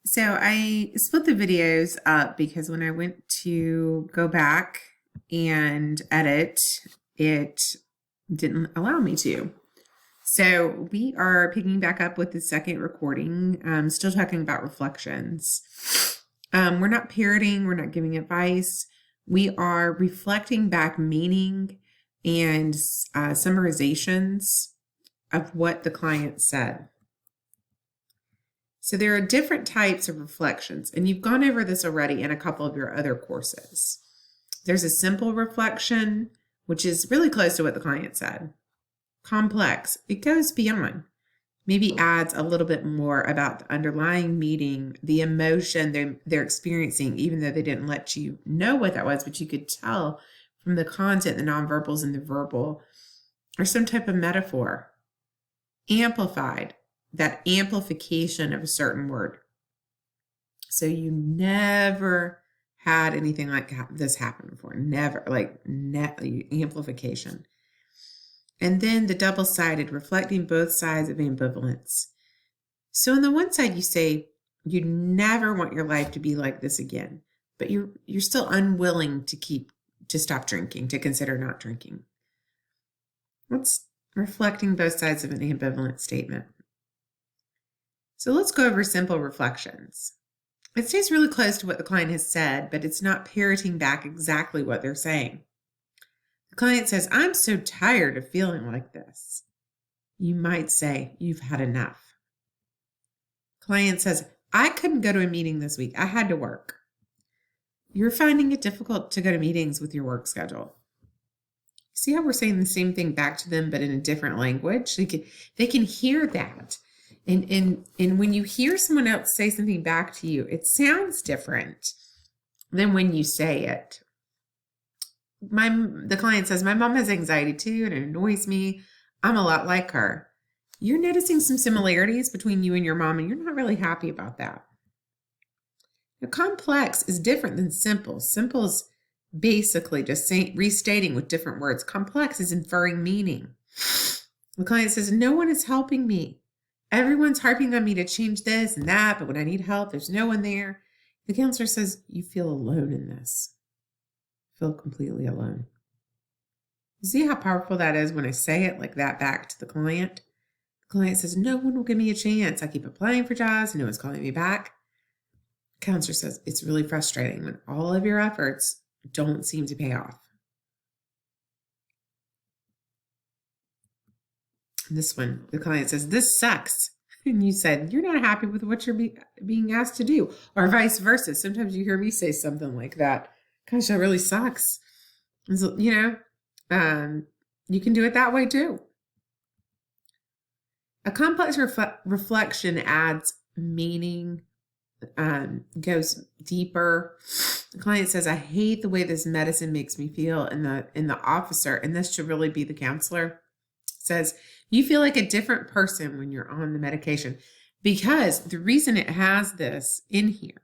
So I split the videos up because when I went to go back and edit, it didn't allow me to. So we are picking back up with the second recording, still talking about reflections. We're not parroting, we're not giving advice. We are reflecting back meaning and summarizations of what the client said. So there are different types of reflections, and you've gone over this already in a couple of your other courses. There's a simple reflection, which is really close to what the client said. Complex, it goes beyond, maybe adds a little bit more about the underlying meaning, the emotion they're experiencing, even though they didn't let you know what that was, but you could tell from the content, the nonverbals and the verbal, or some type of metaphor. Amplified, that amplification of a certain word. So you never had anything like this happen before. Never, amplification. And then the double-sided, reflecting both sides of ambivalence. So on the one side, you say you never want your life to be like this again, but you're still unwilling to stop drinking, to consider not drinking. What's reflecting both sides of an ambivalent statement? So let's go over simple reflections. It stays really close to what the client has said, but it's not parroting back exactly what they're saying. The client says, "I'm so tired of feeling like this." You might say, "You've had enough." Client says, "I couldn't go to a meeting this week. I had to work." You're finding it difficult to go to meetings with your work schedule. See how we're saying the same thing back to them, but in a different language? They can hear that. And when you hear someone else say something back to you, it sounds different than when you say it. The client says, "My mom has anxiety too, and it annoys me. I'm a lot like her." You're noticing some similarities between you and your mom, and you're not really happy about that. Now, complex is different than simple. Simple is basically just restating with different words. Complex is inferring meaning. The client says, "No one is helping me. Everyone's harping on me to change this and that, but when I need help, there's no one there." The counselor says, "You feel alone in this. You feel completely alone." You see how powerful that is when I say it like that back to the client? The client says, "No one will give me a chance. I keep applying for jobs and no one's calling me back." The counselor says, "It's really frustrating when all of your efforts don't seem to pay off." This one, the client says, "This sucks." And you said, "You're not happy with what you're being asked to do," or vice versa. Sometimes you hear me say something like that. "Gosh, that really sucks." And so, you can do it that way too. A complex reflection adds meaning, goes deeper. The client says, "I hate the way this medicine makes me feel." And the officer, and this should really be the counselor, says, "You feel like a different person when you're on the medication." Because the reason it has this in here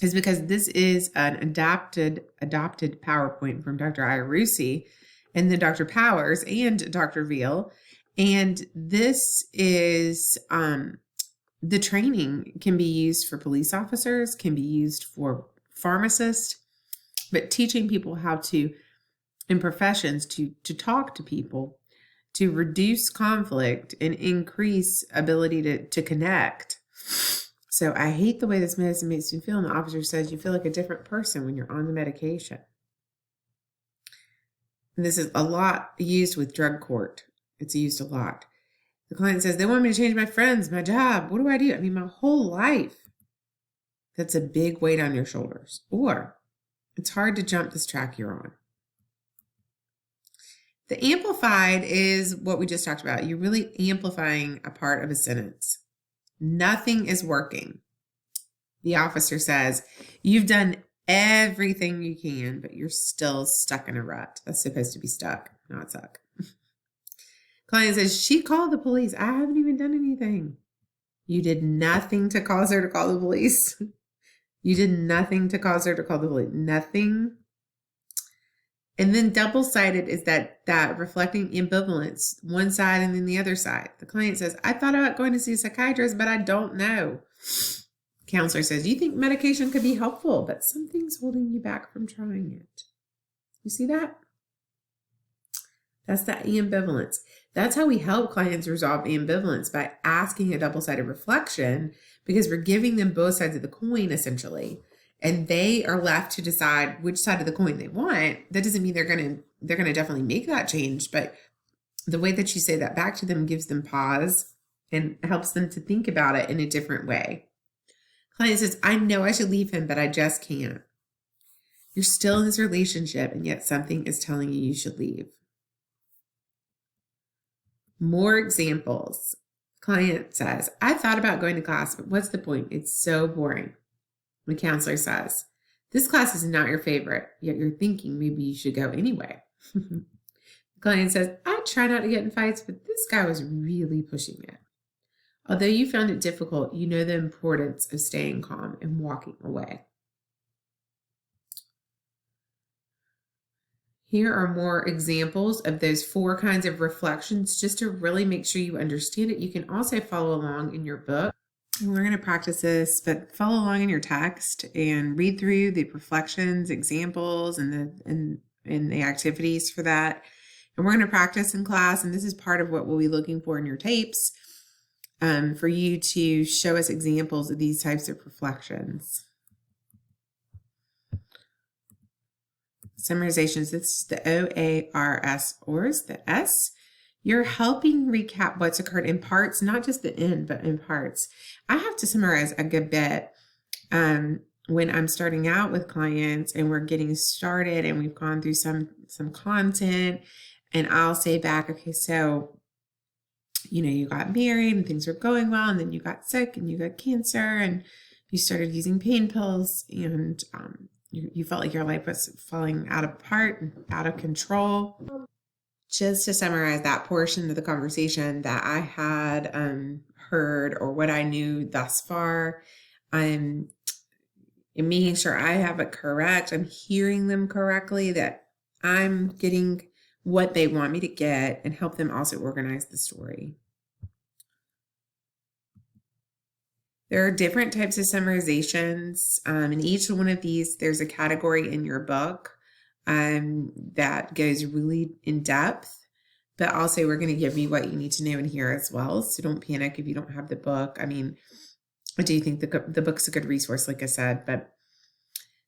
is because this is an adopted PowerPoint from Dr. Iarussi and then Dr. Powers and Dr. Refl. And this is the training can be used for police officers, can be used for pharmacists, but teaching people how to, in professions, to talk to people, to reduce conflict and increase ability to connect. So I hate the way this medicine makes me feel. And the officer says, "You feel like a different person when you're on the medication." And this is a lot used with drug court. It's used a lot. The client says, "They want me to change my friends, my job. What do I do? I mean, my whole life." That's a big weight on your shoulders. Or it's hard to jump this track you're on. The amplified is what we just talked about. You're really amplifying a part of a sentence. Nothing is working. The officer says, "You've done everything you can, but you're still stuck in a rut." That's supposed to be stuck, not suck. Client says, "She called the police. I haven't even done anything." You did nothing to cause her to call the police. You did nothing to cause her to call the police. Nothing. And then double-sided is that reflecting ambivalence, one side and then the other side. The client says, "I thought about going to see a psychiatrist, but I don't know." Counselor says, you think medication could be helpful, but something's holding you back from trying it. You see that? That's that ambivalence. That's how we help clients resolve ambivalence, by asking a double-sided reflection, because we're giving them both sides of the coin essentially, and they are left to decide which side of the coin they want. That doesn't mean they're going to definitely make that change, but the way that you say that back to them gives them pause and helps them to think about it in a different way. Client says, I know I should leave him, but I just can't. You're still in this relationship, and yet something is telling you should leave. More examples. Client says, I thought about going to class, but what's the point? It's so boring. The counselor says, this class is not your favorite, yet you're thinking maybe you should go anyway. The client says, I try not to get in fights, but this guy was really pushing it. Although you found it difficult, you know the importance of staying calm and walking away. Here are more examples of those 4 kinds of reflections, just to really make sure you understand it. You can also follow along in your book. And we're going to practice this, but follow along in your text and read through the reflections, examples, and the activities for that. And we're going to practice in class, and this is part of what we'll be looking for in your tapes, for you to show us examples of these types of reflections. Summarizations, it's the OARS, ORS, the S. You're helping recap what's occurred in parts, not just the end, but in parts. I have to summarize a good bit when I'm starting out with clients and we're getting started and we've gone through some content, and I'll say back, okay, so, you got married and things were going well, and then you got sick and you got cancer and you started using pain pills, and you felt like your life was falling apart and out of control. Just to summarize that portion of the conversation that I had heard, or what I knew thus far, I'm making sure I have it correct. I'm hearing them correctly, that I'm getting what they want me to get, and help them also organize the story. There are different types of summarizations. In each one of these, there's a category in your book that goes really in depth, but also we're going to give you what you need to know in here as well. So don't panic if you don't have the book. I mean, I do think the book's a good resource, like I said, but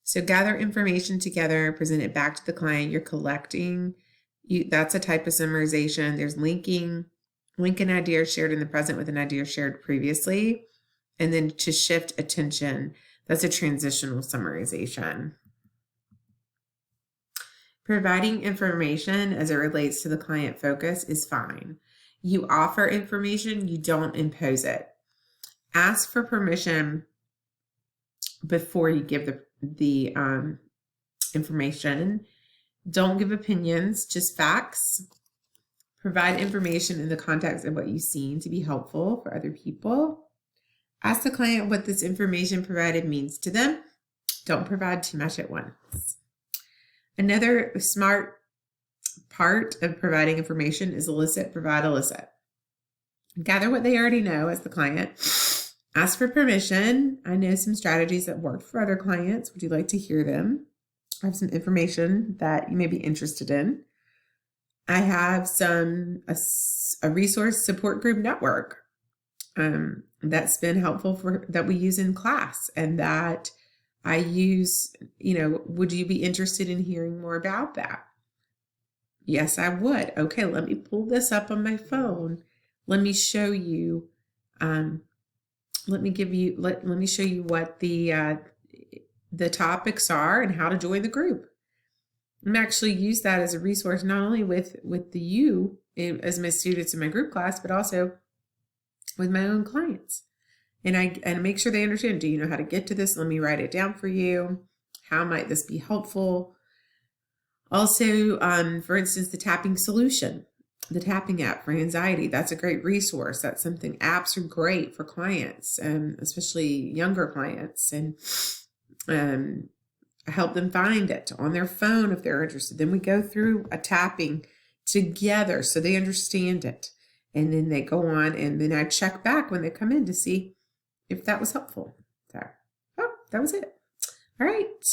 so gather information together, present it back to the client. You're collecting. That's a type of summarization. There's linking. Link an idea shared in the present with an idea shared previously. And then to shift attention, that's a transitional summarization. Providing information as it relates to the client focus is fine. You offer information, you don't impose it. Ask for permission before you give the information. Don't give opinions, just facts. Provide information in the context of what you've seen to be helpful for other people. Ask the client what this information provided means to them. Don't provide too much at once. Another smart part of providing information is elicit, provide, elicit. Gather what they already know as the client. Ask for permission. I know some strategies that worked for other clients. Would you like to hear them? I have some information that you may be interested in. I have a resource support group network that's been helpful that we use in class, and that I use, would you be interested in hearing more about that? Yes, I would. Okay, let me pull this up on my phone. Let me show you, let me show you what the topics are and how to join the group. I'm actually use that as a resource, not only with you as my students in my group class, but also with my own clients. And I make sure they understand, do you know how to get to this? Let me write it down for you. How might this be helpful? Also, for instance, the tapping solution, the tapping app for anxiety, that's a great resource. That's something, apps are great for clients, especially younger clients, and I help them find it on their phone if they're interested. Then we go through a tapping together so they understand it. And then they go on, and then I check back when they come in to see if that was helpful. So that was it. All right.